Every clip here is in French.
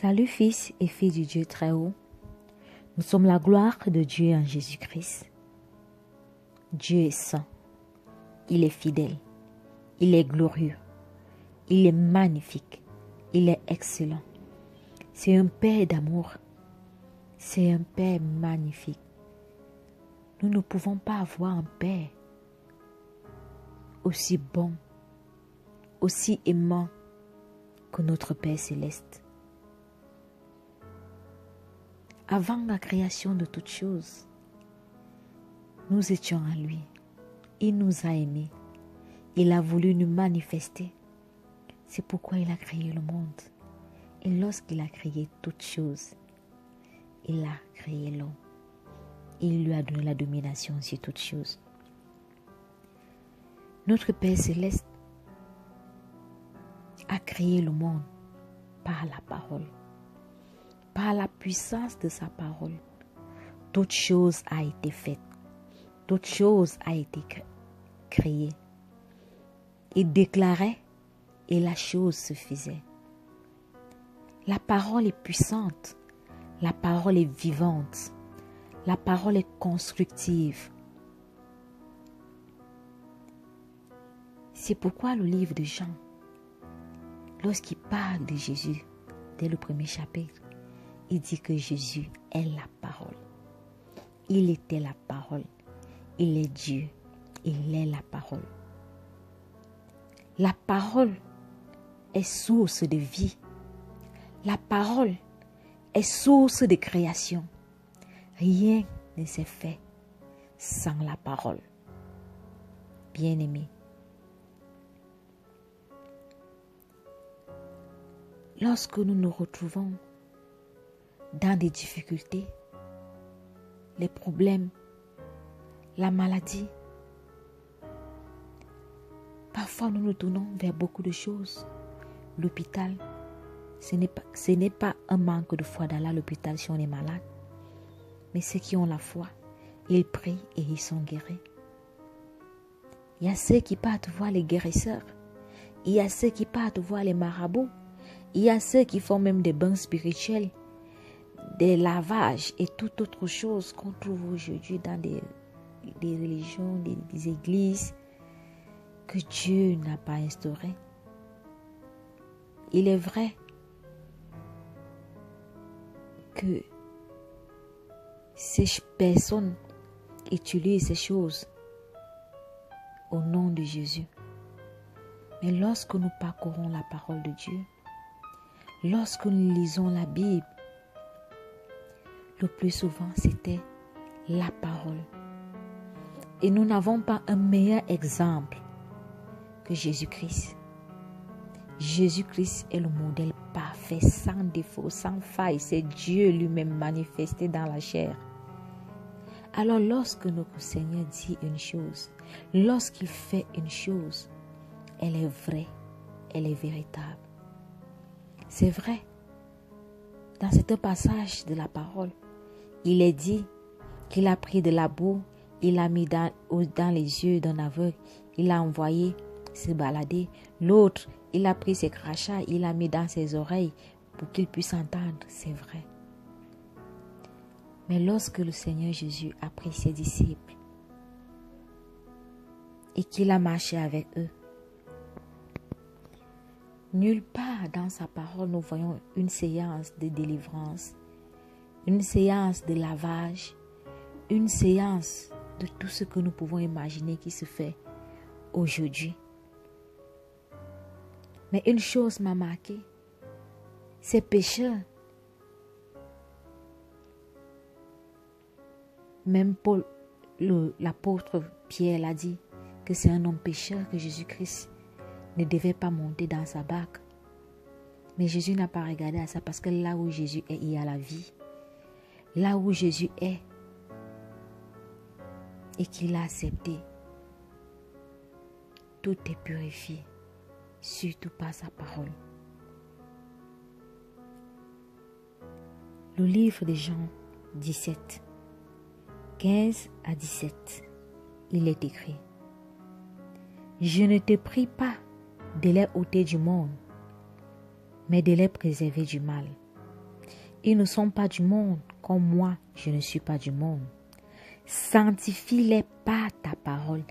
Salut fils et filles du Dieu très haut. Nous sommes la gloire de Dieu en Jésus-Christ. Dieu est saint. Il est fidèle. Il est glorieux. Il est magnifique. Il est excellent. C'est un Père d'amour. C'est un Père magnifique. Nous ne pouvons pas avoir un Père aussi bon, aussi aimant que notre Père céleste. Avant la création de toutes choses, nous étions en lui. Il nous a aimés. Il a voulu nous manifester. C'est pourquoi il a créé le monde. Et lorsqu'il a créé toutes choses, il a créé l'homme. Il lui a donné la domination sur toutes choses. Notre Père céleste a créé le monde par la parole. Par la puissance de sa parole, toute chose a été faite. Toute chose a été créée. Il déclarait et la chose se faisait. La parole est puissante. La parole est vivante. La parole est constructive. C'est pourquoi le livre de Jean, lorsqu'il parle de Jésus, dès le premier chapitre, il dit que Jésus est la parole. Il était la parole. Il est Dieu. Il est la parole. La parole est source de vie. La parole est source de création. Rien ne s'est fait sans la parole. Bien-aimés, lorsque nous nous retrouvons dans des difficultés, les problèmes, la maladie, parfois nous nous tournons vers beaucoup de choses. L'hôpital, ce n'est pas un manque de foi d'aller à l'hôpital si on est malade, mais ceux qui ont la foi, ils prient et ils sont guéris. Il y a ceux qui partent voir les guérisseurs, il y a ceux qui partent voir les marabouts, il y a ceux qui font même des bains spirituels, des lavages et toute autre chose qu'on trouve aujourd'hui dans des religions, des églises que Dieu n'a pas instaurées. Il est vrai que ces personnes utilisent ces choses au nom de Jésus. Mais lorsque nous parcourons la parole de Dieu, lorsque nous lisons la Bible, le plus souvent, c'était la parole. Et nous n'avons pas un meilleur exemple que Jésus-Christ. Jésus-Christ est le modèle parfait, sans défaut, sans faille. C'est Dieu lui-même manifesté dans la chair. Alors lorsque notre Seigneur dit une chose, lorsqu'il fait une chose, elle est vraie, elle est véritable. C'est vrai. Dans ce passage de la parole, il est dit qu'il a pris de la boue, il l'a mis dans les yeux d'un aveugle, il l'a envoyé se balader. L'autre, il a pris ses crachats, il l'a mis dans ses oreilles pour qu'il puisse entendre. C'est vrai. Mais lorsque le Seigneur Jésus a pris ses disciples et qu'il a marché avec eux, nulle part dans sa parole nous voyons une séance de délivrance, une séance de lavage, une séance de tout ce que nous pouvons imaginer qui se fait aujourd'hui. Mais une chose m'a marqué, ces pécheurs, même Paul, l'apôtre Pierre l'a dit, que c'est un homme pécheur, que Jésus-Christ ne devait pas monter dans sa barque. Mais Jésus n'a pas regardé à ça parce que là où Jésus est, il y a la vie. Là où Jésus est et qu'il a accepté, tout est purifié, surtout par sa parole. Le livre de Jean 17, 15 à 17, il est écrit: Je ne te prie pas de les ôter du monde, mais de les préserver du mal. Ils ne sont pas du monde, comme moi, je ne suis pas du monde. Sanctifie-les par ta parole.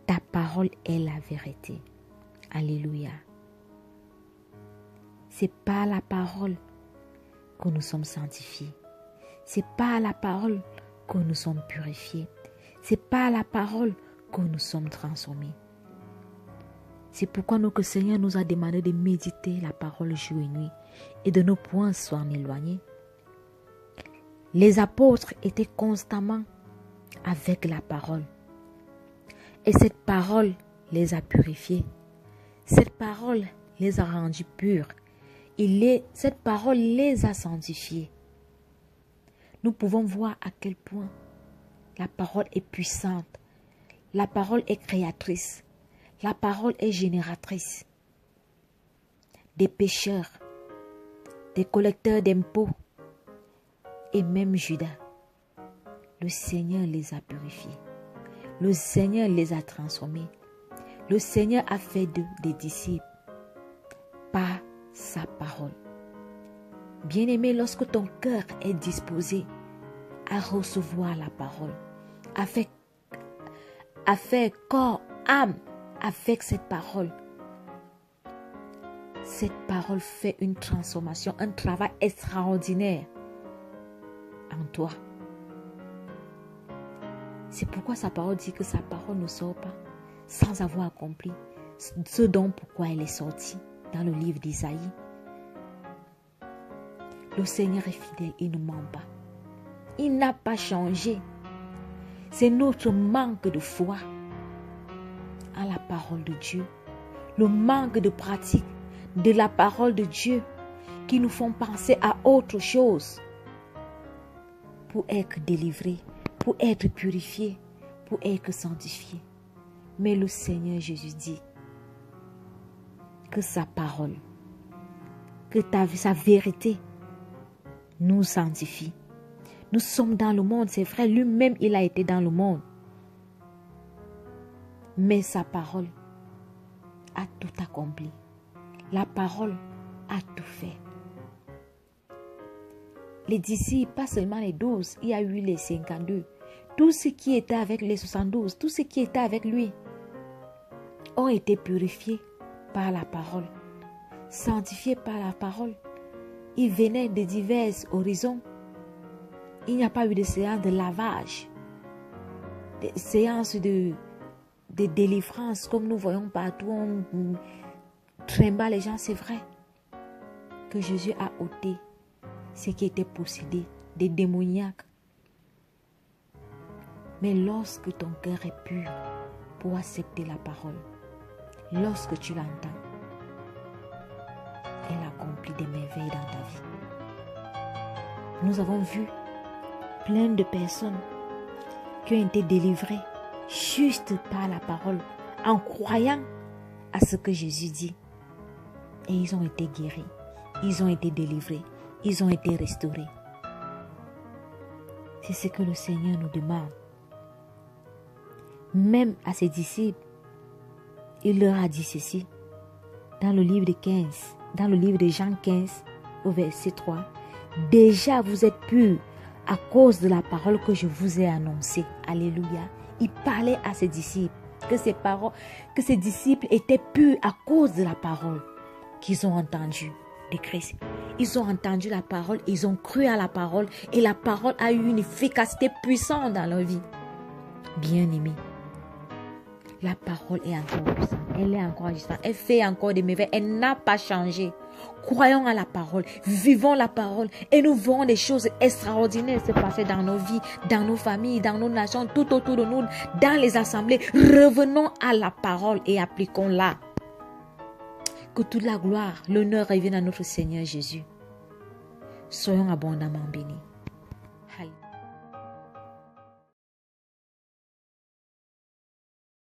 Ta parole est la vérité. Alléluia. C'est par la parole que nous sommes sanctifiés. C'est par la parole que nous sommes purifiés. C'est par la parole que nous sommes transformés. C'est pourquoi notre Seigneur nous a demandé de méditer la parole jour et nuit et de ne point s'en éloigner. Les apôtres étaient constamment avec la parole. Et cette parole les a purifiés. Cette parole les a rendus purs. Cette parole les a sanctifiés. Nous pouvons voir à quel point la parole est puissante. La parole est créatrice. La parole est génératrice. Des pécheurs, des collecteurs d'impôts et même Judas. Le Seigneur les a purifiés. Le Seigneur les a transformés. Le Seigneur a fait d'eux des disciples par sa parole. Bien-aimé, lorsque ton cœur est disposé à recevoir la parole, à faire corps, âme avec cette parole fait une transformation, un travail extraordinaire en toi. C'est pourquoi sa parole dit que sa parole ne sort pas sans avoir accompli ce dont pourquoi elle est sortie dans le livre d'Isaïe. Le Seigneur est fidèle, il ne ment pas. Il n'a pas changé. C'est notre manque de foi en la parole de Dieu, le manque de pratique de la parole de Dieu qui nous font penser à autre chose pour être délivrés, pour être purifiés, pour être sanctifiés. Mais le Seigneur Jésus dit que sa parole, que sa vérité nous sanctifie. Nous sommes dans le monde, c'est vrai, lui-même il a été dans le monde. Mais sa parole a tout accompli. La parole a tout fait. Les disciples, pas seulement les 12, il y a eu les 52. Tous ceux qui étaient avec les 72, tous ceux qui étaient avec lui, ont été purifiés par la parole, sanctifiés par la parole. Ils venaient de divers horizons. Il n'y a pas eu de séance de lavage, de séance de délivrance comme nous voyons partout. On trimballe les gens, c'est vrai que Jésus a ôté ce qui était possédé, des démoniaques. Mais lorsque ton cœur est pur pour accepter la parole, lorsque tu l'entends, elle accomplit des merveilles dans ta vie. Nous avons vu plein de personnes qui ont été délivrées juste par la parole, en croyant à ce que Jésus dit. Et ils ont été guéris, ils ont été délivrés, ils ont été restaurés. C'est ce que le Seigneur nous demande. Même à ses disciples, il leur a dit ceci dans le livre de Jean 15, au verset 3. Déjà vous êtes purs à cause de la parole que je vous ai annoncée. Alléluia. Il parlait à ses disciples que ses disciples étaient purs à cause de la parole qu'ils ont entendue de Christ. Ils ont entendu la parole, ils ont cru à la parole et la parole a eu une efficacité puissante dans leur vie. Bien-aimés, la parole est encore puissante, elle est encore agissante, elle fait encore des merveilles, elle n'a pas changé. Croyons à la parole, vivons la parole et nous verrons des choses extraordinaires se passer dans nos vies, dans nos familles, dans nos nations, tout autour de nous, dans les assemblées. Revenons à la parole et appliquons-la. Que toute la gloire, l'honneur revienne à notre Seigneur Jésus. Soyons abondamment bénis.